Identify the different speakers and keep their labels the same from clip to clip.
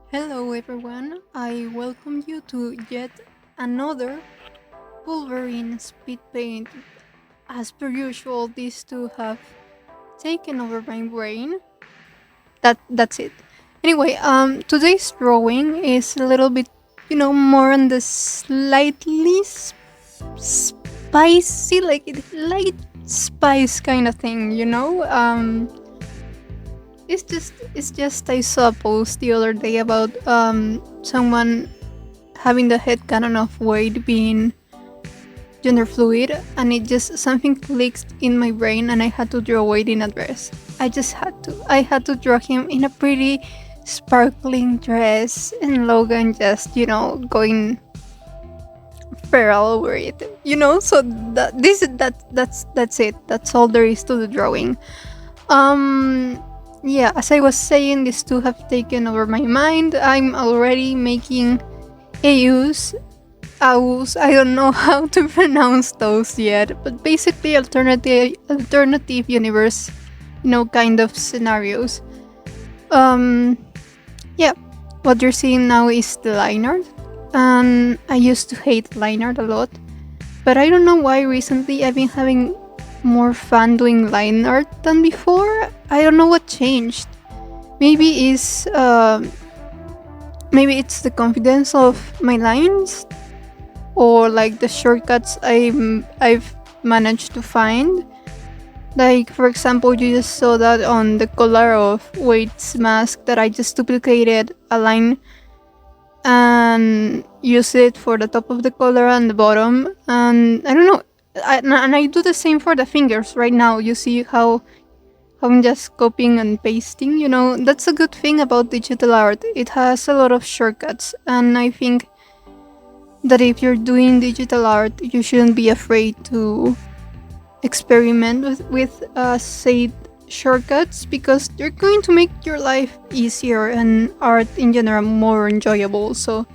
Speaker 1: Hello everyone, I welcome you to yet another poolverine speed paint. As per usual, these two have taken over my brain. That's it. Anyway, today's drawing is a little bit, more on the slightly spicy, like light spice kind of thing. It's just I saw a post the other day about someone having the head canon of Wade being gender fluid, and it just something clicked in my brain, and I had to draw Wade in a dress. I had to draw him in a pretty sparkling dress, and Logan just going feral over it. So that's it. That's all there is to the drawing. Yeah, as I was saying, these two have taken over my mind. I'm already making AUs, AUs. I don't know how to pronounce those yet, but basically alternative universe, kind of scenarios. Um, yeah, what you're seeing now is the line art, and I used to hate line art a lot, but I don't know why recently I've been having more fun doing line art than before. I don't know what changed. Maybe is maybe it's the confidence of my lines, or like the shortcuts I've managed to find. Like for example, you just saw that on the color of Wade's mask, that I just duplicated a line and use it for the top of the color and the bottom, and I don't know. And I do the same for the fingers right now. You see how I'm just copying and pasting. That's a good thing about digital art. It has a lot of shortcuts, and I think that if you're doing digital art, you shouldn't be afraid to experiment with said shortcuts, because they're going to make your life easier and art in general more enjoyable. So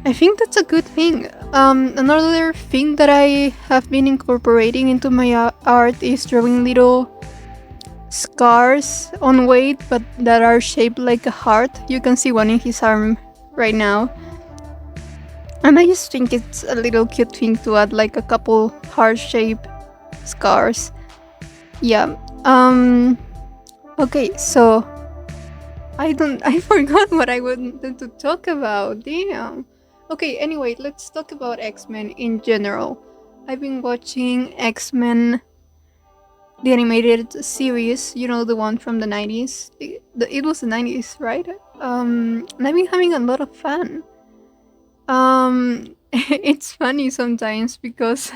Speaker 1: I think that's a good thing. Another thing that I have been incorporating into my art is drawing little scars on Wade, but that are shaped like a heart. You can see one in his arm right now. And I just think it's a little cute thing to add like a couple heart-shaped scars. Yeah. Okay, so I forgot what I wanted to talk about. Damn. Okay, anyway, let's talk about X-Men in general. I've been watching X-Men, the animated series, the one from the 90s. It was the 90s, right? And I've been having a lot of fun. It's funny sometimes because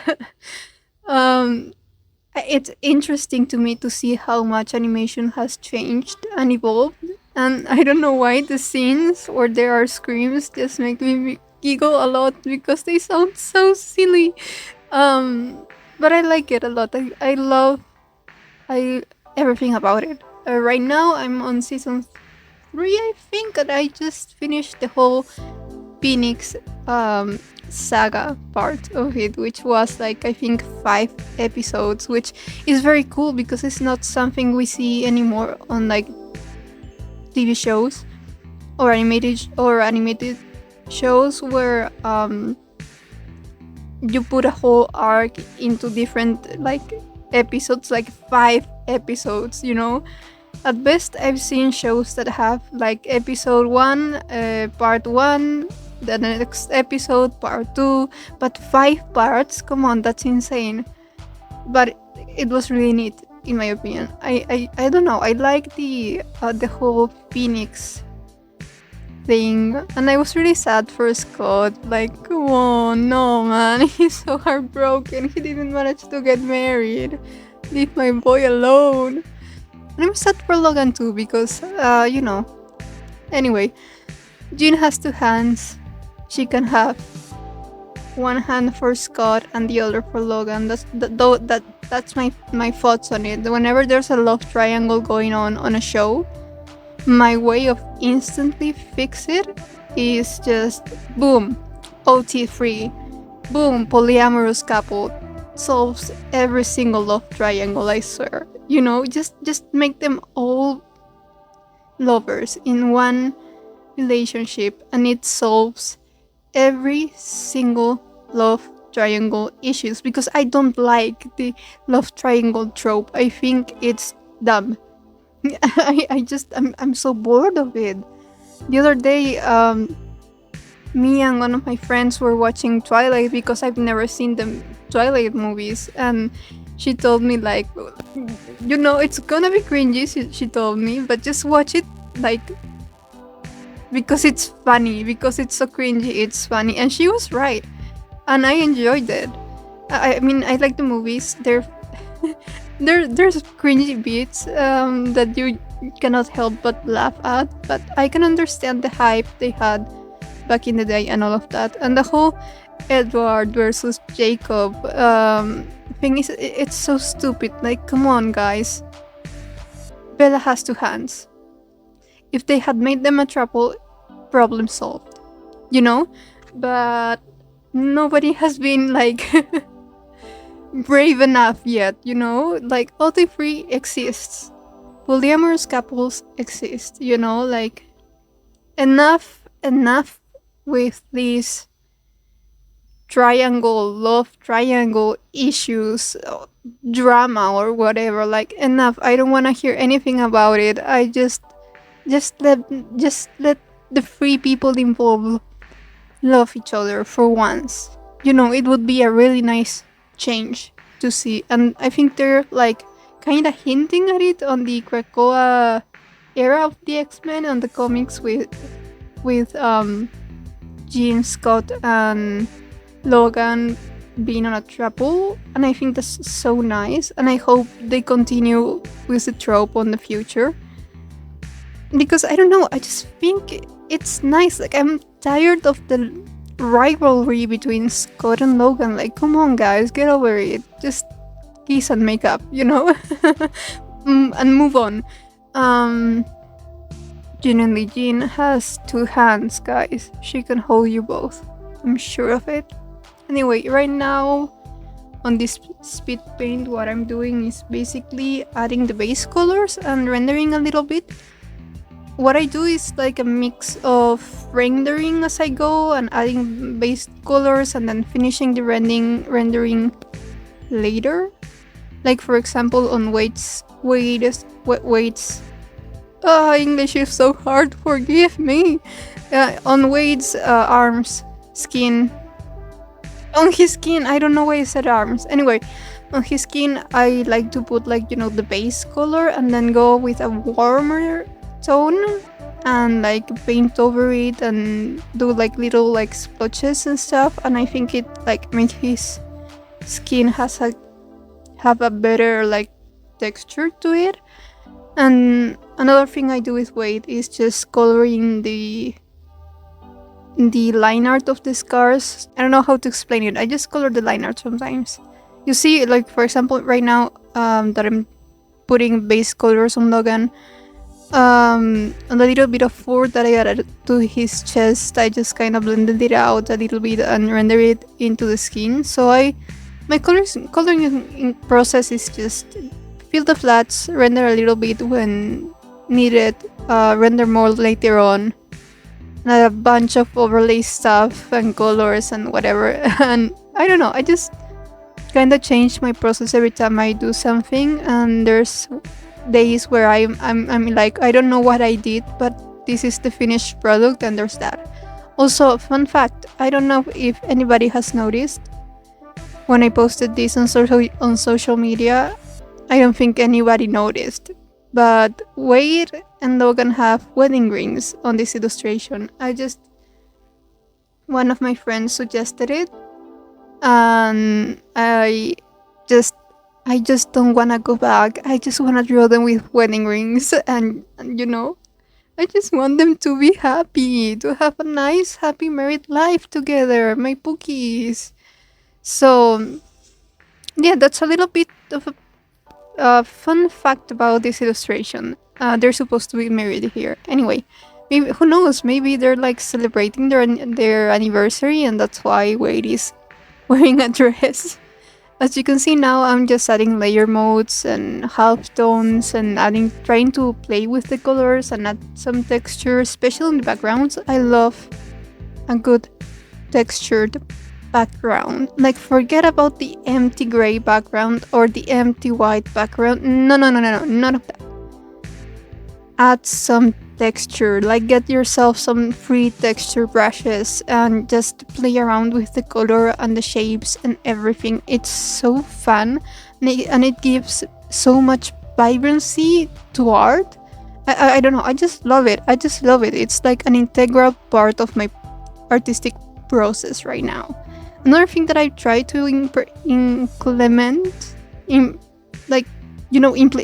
Speaker 1: um, it's interesting to me to see how much animation has changed and evolved. And I don't know why the scenes where there are screams just make me giggle a lot, because they sound so silly. But I like it a lot. I love everything about it. Right now I'm on season 3, I think, and I just finished the whole Phoenix saga part of it, which was like I think 5 episodes, which is very cool because it's not something we see anymore on like TV shows or animated shows, where you put a whole arc into different like episodes, like 5 episodes. At best, I've seen shows that have like episode 1, part 1, the next episode, part 2, but 5 parts? Come on, that's insane. But it was really neat, in my opinion. I don't know, I like the whole Phoenix thing, and I was really sad for Scott. Like, come on, no man, he's so heartbroken. He didn't manage to get married. Leave my boy alone. And I'm sad for Logan too, because, Anyway, Jean has 2 hands. She can have one hand for Scott and the other for Logan. That's my thoughts on it. Whenever there's a love triangle going on a show, my way of instantly fix it is just boom, OT3, boom, polyamorous couple, solves every single love triangle, I swear. Just make them all lovers in one relationship, and it solves every single love triangle issues, because I don't like the love triangle trope. I think it's dumb. I'm so bored of it. The other day, me and one of my friends were watching Twilight because I've never seen the Twilight movies, and she told me like, it's gonna be cringy. She told me, but just watch it, like, because it's funny, because it's so cringy, it's funny, and she was right, and I enjoyed it. I mean, I like the movies. There's cringy bits that you cannot help but laugh at, but I can understand the hype they had back in the day and all of that, and the whole Edward versus Jacob thing is, it's so stupid. Like, come on, guys. Bella has two hands. If they had made them a triple, problem solved, But nobody has been like brave enough yet, Like, all the free exists. Polyamorous couples exist, Like, enough with these love triangle issues, drama or whatever. Like, enough. I don't want to hear anything about it. I just let the three people involved love each other for once. It would be a really nice change to see, and I think they're like kind of hinting at it on the Krakoa era of the X-Men and the comics with Jean, Scott, and Logan being on a triple, and I think that's so nice, and I hope they continue with the trope on the future, because I don't know, I just think it's nice. Like, I'm tired of the rivalry between Scott and Logan. Like, come on, guys, get over it. Just kiss and make up, and move on. Genuinely, Jean has two hands, guys. She can hold you both. I'm sure of it. Anyway, right now on this speed paint, what I'm doing is basically adding the base colors and rendering a little bit. What I do is like a mix of rendering as I go and adding base colors and then finishing the rendering later. Like, for example, on Wade's English is so hard, forgive me. On Wade's arms, skin. On his skin, I don't know why I said arms. Anyway, on his skin, I like to put the base color and then go with a warmer tone and like paint over it and do like little like splotches and stuff. And I think it like makes his skin have a better like texture to it. And another thing I do with Wade is just coloring the line art of the scars. I don't know how to explain it. I just color the line art sometimes. You see, like, for example, right now that I'm putting base colors on Logan, and a little bit of fur that I added to his chest, I just kind of blended it out a little bit and rendered it into the skin. So my coloring process is just fill the flats, render a little bit when needed, render more later on, and a bunch of overlay stuff and colors and whatever. And I don't know, I just kind of change my process every time I do something. And there's days where I'm like, I don't know what I did, but this is the finished product, and there's that. Also, fun fact, I don't know if anybody has noticed, when I posted this on social media, I don't think anybody noticed, but Wade and Logan have wedding rings on this illustration. One of my friends suggested it, and I just don't want to go back. I just want to draw them with wedding rings, and I just want them to be happy, to have a nice, happy married life together, my Pookies. So, yeah, that's a little bit of a fun fact about this illustration. They're supposed to be married here. Anyway, maybe, who knows? Maybe they're like celebrating their anniversary, and that's why Wade is wearing a dress. As you can see now, I'm just adding layer modes and halftones and trying to play with the colors and add some texture, especially in the backgrounds. I love a good textured background. Like, forget about the empty gray background or the empty white background. No, no, no, no, no, none of that. Add some texture, like get yourself some free texture brushes and just play around with the color and the shapes and everything. It's so fun, and it gives so much vibrancy to art. I don't know, I just love it. I just love it. It's like an integral part of my artistic process right now. Another thing that I try to implement,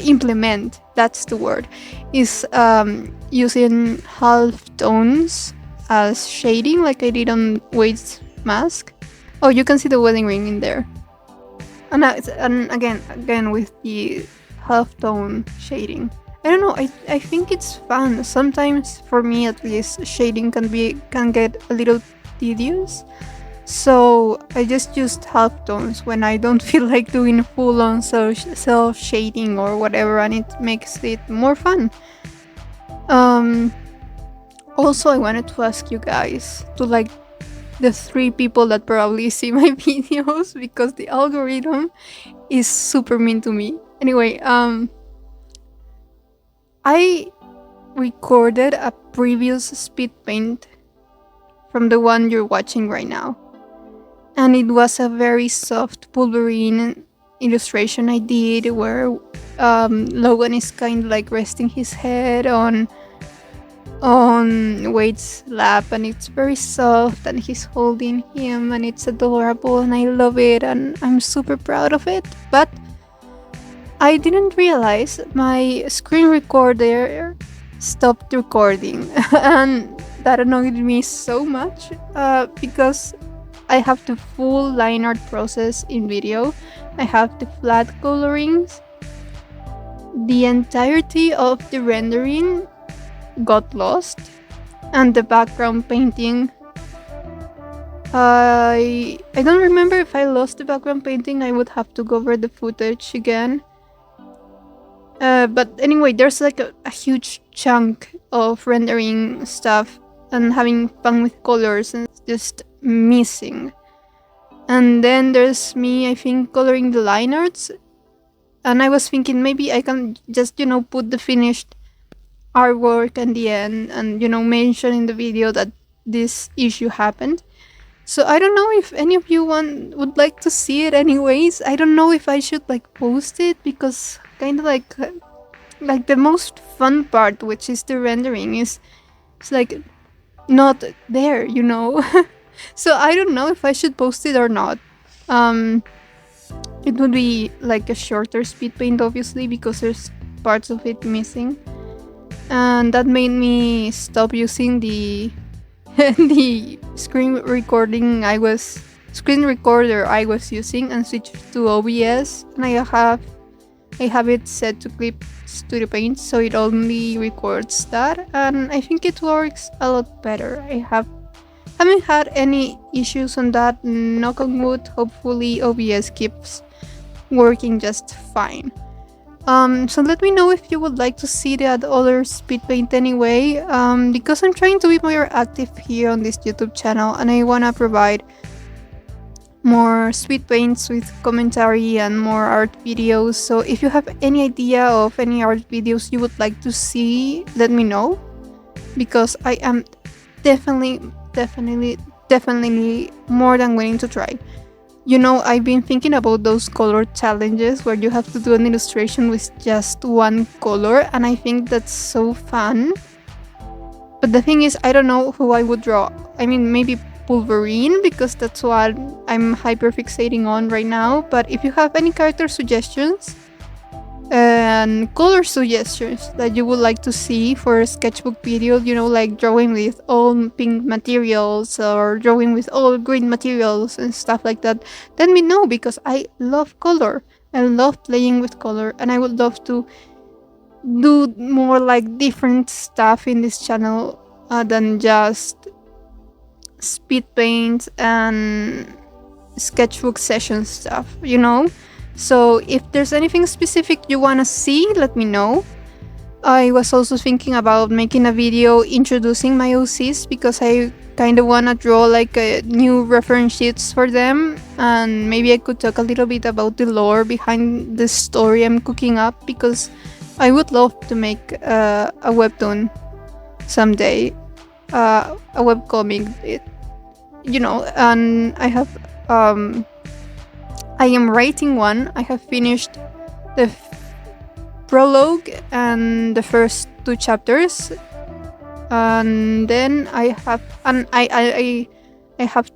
Speaker 1: implement, that's the word, is using halftones as shading, like I did on Wade's mask. Oh, you can see the wedding ring in there. And again with the halftone shading. I don't know, I think it's fun. Sometimes, for me at least, shading can get a little tedious. So I just used halftones when I don't feel like doing full-on self-shading or whatever, and it makes it more fun. Also, I wanted to ask you guys, to like the 3 people that probably see my videos, because the algorithm is super mean to me. Anyway, I recorded a previous speed paint from the one you're watching right now. And it was a very soft poolverine illustration I did, where Logan is kind of like resting his head on Wade's lap, and it's very soft, and he's holding him, and it's adorable, and I love it, and I'm super proud of it. But I didn't realize my screen recorder stopped recording, and that annoyed me so much, because I have the full line art process in video. I have the flat colorings. The entirety of the rendering got lost, and the background painting, I don't remember if I lost the background painting. I would have to go over the footage again. But anyway, there's like a huge chunk of rendering stuff and having fun with colors and just missing. And then there's me, I think, coloring the line arts, and I was thinking maybe I can just put the finished artwork at the end and mention in the video that this issue happened. So I don't know if any of you would like to see it. Anyways, I don't know if I should like post it, because kind of like the most fun part, which is the rendering, it's like not there. So I don't know if I should post it or not. It would be like a shorter speed paint, obviously, because there's parts of it missing, and that made me stop using the the screen recorder I was using, and switch to OBS. And I have it set to Clip Studio Paint, so it only records that, and I think it works a lot better. I haven't had any issues on that, knock on wood. Hopefully OBS keeps working just fine. So let me know if you would like to see that other speed paint anyway, because I'm trying to be more active here on this YouTube channel, and I want to provide more speed paints with commentary and more art videos. So if you have any idea of any art videos you would like to see, let me know, because I am definitely more than willing to try. I've been thinking about those color challenges where you have to do an illustration with just one color, and I think that's so fun. But the thing is, I don't know who I would draw. I mean, maybe poolverine, because that's what I'm hyperfixating on right now. But if you have any character suggestions and color suggestions that you would like to see for a sketchbook video, like drawing with all pink materials or drawing with all green materials and stuff like that, let me know, because I love color. I love playing with color, and I would love to do more like different stuff in this channel than just speed paint and sketchbook session stuff, you know? So if there's anything specific you want to see, let me know. I was also thinking about making a video introducing my OCs because I kind of want to draw like a new reference sheets for them, and maybe I could talk a little bit about the lore behind the story I'm cooking up, because I would love to make a webtoon someday, a webcomic, and I am writing one. I have finished the prologue and the first 2 chapters, and then I have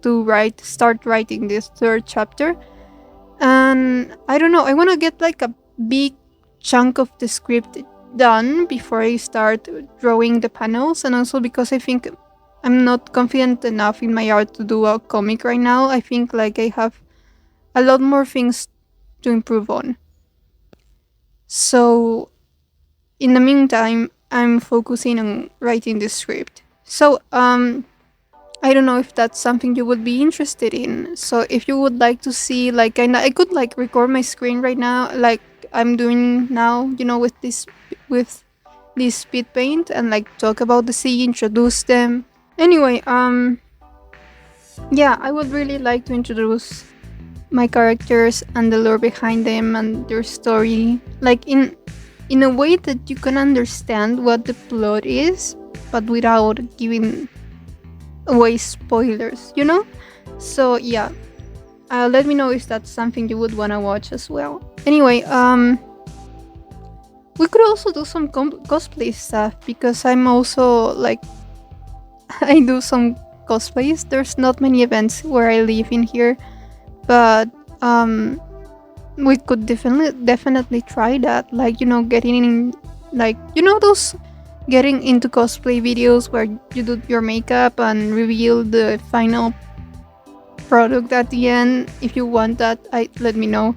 Speaker 1: to start writing this 3rd chapter, and I don't know, I want to get like a big chunk of the script done before I start drawing the panels, and also because I think I'm not confident enough in my art to do a comic right now. I think like I have a lot more things to improve on. So in the meantime, I'm focusing on writing the script. So I don't know if that's something you would be interested in. So if you would like to see, like, I could like record my screen right now, like I'm doing now, with this speed paint, and like talk about the sea, introduce them. Anyway, yeah, I would really like to introduce my characters and the lore behind them and their story, like in a way that you can understand what the plot is, but without giving away spoilers, So yeah, let me know if that's something you would want to watch as well. Anyway, we could also do some cosplay stuff, because I'm also like I do some cosplays. There's not many events where I live in here, but we could definitely try that, like, getting in, like, those getting into cosplay videos where you do your makeup and reveal the final product at the end. If you want that, let me know.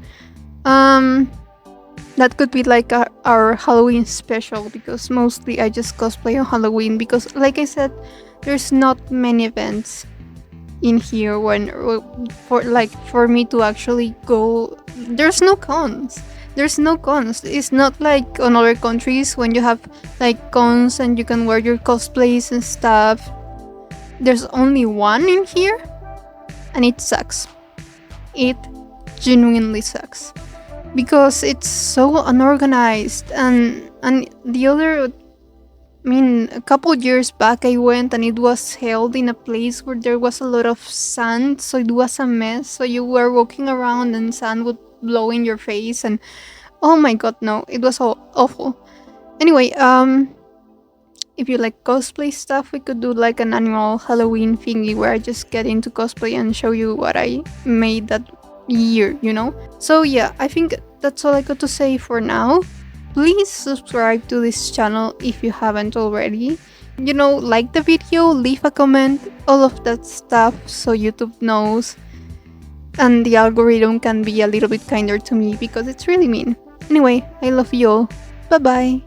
Speaker 1: That could be like our Halloween special, because mostly I just cosplay on Halloween, because like I said, there's not many events in here for me to actually go. There's no cons. It's not like on other countries when you have like cons and you can wear your cosplays and stuff. There's only one in here, and it sucks. It genuinely sucks, because it's so unorganized. And the other, a couple years back I went, and it was held in a place where there was a lot of sand, so it was a mess. So you were walking around and sand would blow in your face, and oh my god, no, it was awful. Anyway, if you like cosplay stuff, we could do like an annual Halloween thingy where I just get into cosplay and show you what I made that year, So yeah, I think that's all I got to say for now. Please subscribe to this channel if you haven't already. Like the video, leave a comment, all of that stuff, so YouTube knows and the algorithm can be a little bit kinder to me, because it's really mean. Anyway, I love you all. Bye bye.